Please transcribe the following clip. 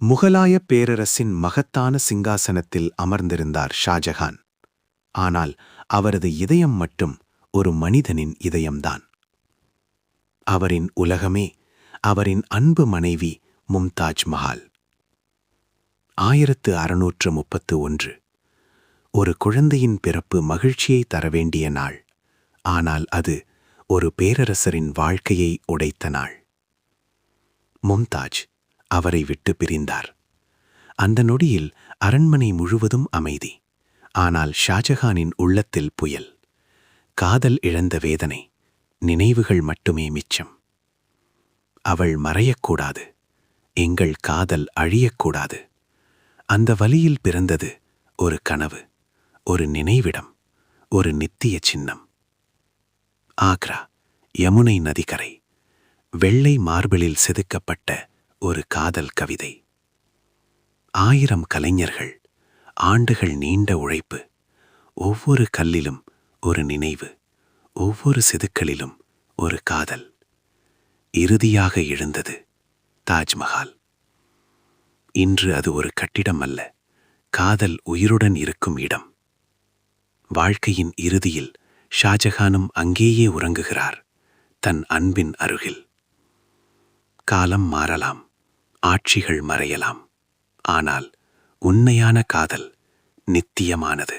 முகலாயப் பேரரசின் மகத்தான சிங்காசனத்தில் அமர்ந்திருந்தார் ஷாஜஹான். ஆனால் அவரது இதயம் மட்டும் ஒரு மனிதனின் இதயம்தான். அவரின் உலகமே அவரின் அன்பு மனைவி மும்தாஜ் மஹால். 1631 ஒரு குழந்தையின் பிறப்பு மகிழ்ச்சியை தரவேண்டிய நாள். ஆனால் அது ஒரு பேரரசரின் வாழ்க்கையை உடைத்த நாள். மும்தாஜ் அவரை விட்டு பிரிந்தார். அந்த நொடியில் அரண்மனை முழுவதும் அமைதி. ஆனால் ஷாஜஹானின் உள்ளத்தில் புயல். காதல் இழந்த வேதனை, நினைவுகள் மட்டுமே மிச்சம். அவள் மறையக்கூடாது, எங்கள் காதல் அழியக்கூடாது. அந்த வலியில் பிறந்தது ஒரு கனவு, ஒரு நினைவிடம், ஒரு நித்திய சின்னம். ஆக்ரா, யமுனை நதிக்கரை, வெள்ளை மார்பிளில் செதுக்கப்பட்ட ஒரு காதல் கவிதை. 1000 கலைஞர்கள், ஆண்டுகள் நீண்ட உழைப்பு. ஒவ்வொரு கல்லிலும் ஒரு நினைவு, ஒவ்வொரு செதுக்களிலும் ஒரு காதல். இறுதியாக எழுந்தது தாஜ்மஹால். இன்று அது ஒரு கட்டிடம் அல்ல, காதல் உயிருடன் இருக்கும் இடம். வாழ்க்கையின் இறுதியில் ஷாஜஹானும் அங்கேயே உறங்குகிறார், தன் அன்பின் அருகில். காலம் மாறலாம், ஆட்சிகள் மறையலாம், ஆனால் உண்மையான காதல் நித்தியமானது.